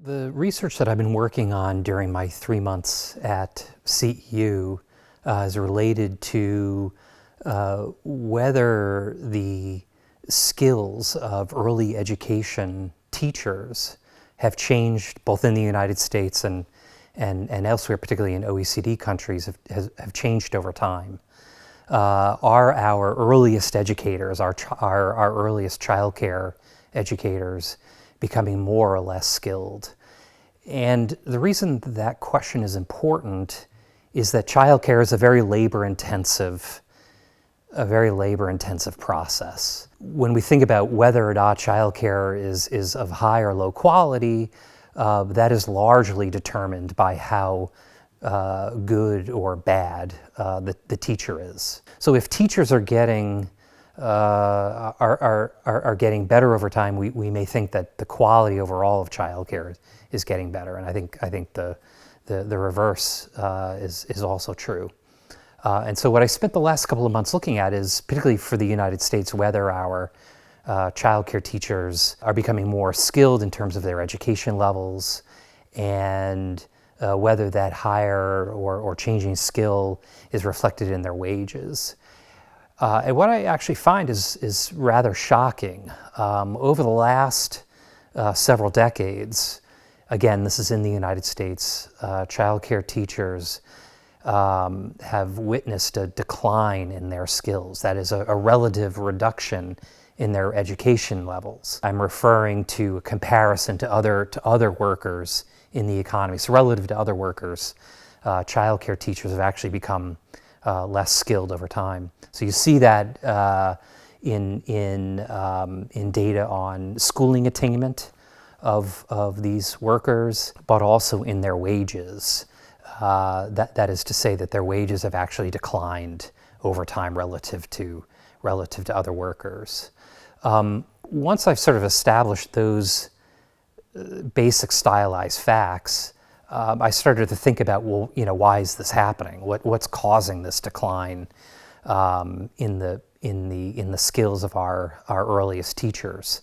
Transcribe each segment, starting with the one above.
The research that I've been working on during my 3 months at CEU is related to whether the skills of early education teachers have changed both in the United States and elsewhere, particularly in OECD countries, have changed over time. Are our earliest educators, our earliest childcare educators, becoming more or less skilled? And the reason that question is important is that childcare is a very labor-intensive process. When we think about whether or not childcare is of high or low quality, that is largely determined by how good or bad the teacher is. So if teachers are getting better over time, we may think that the quality overall of childcare is getting better, and I think the reverse is also true. And so what I spent the last couple of months looking at is, particularly for the United States, whether our childcare teachers are becoming more skilled in terms of their education levels, and whether that higher or changing skill is reflected in their wages. And what I actually find is rather shocking. Over the last several decades, again, this is in the United States, childcare teachers have witnessed a decline in their skills. That is a relative reduction in their education levels. I'm referring to a comparison to other workers in the economy. So relative to other workers, childcare teachers have actually become less skilled over time. So you see that in data on schooling attainment of these workers, but also in their wages. That is to say that their wages have actually declined over time relative to other workers. Once I've sort of established those basic stylized facts, I started to think about, well, why is this happening? What's causing this decline in the skills of our earliest teachers?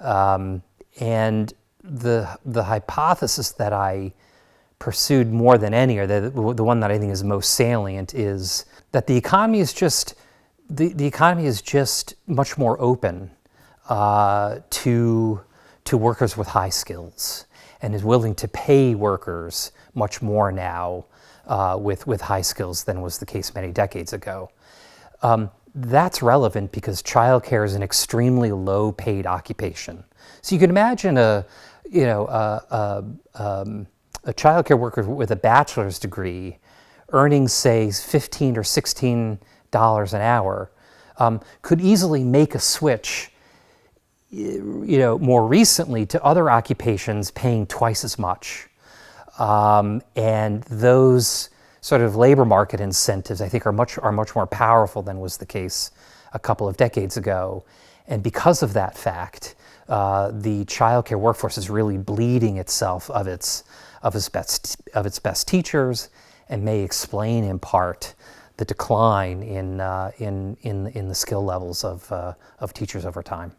And the hypothesis that I pursued more than any, or the one that I think is most salient, is that the economy is just much more open to workers with high skills, and is willing to pay workers much more now with high skills than was the case many decades ago. That's relevant because childcare is an extremely low-paid occupation. So you can imagine a childcare worker with a bachelor's degree earning, say, $15 or $16 an hour could easily make a switch more recently to other occupations paying twice as much. And those sort of labor market incentives, I think, are much more powerful than was the case a couple of decades ago. And because of that fact, the childcare workforce is really bleeding itself of its best teachers, and may explain in part the decline in the skill levels of teachers over time.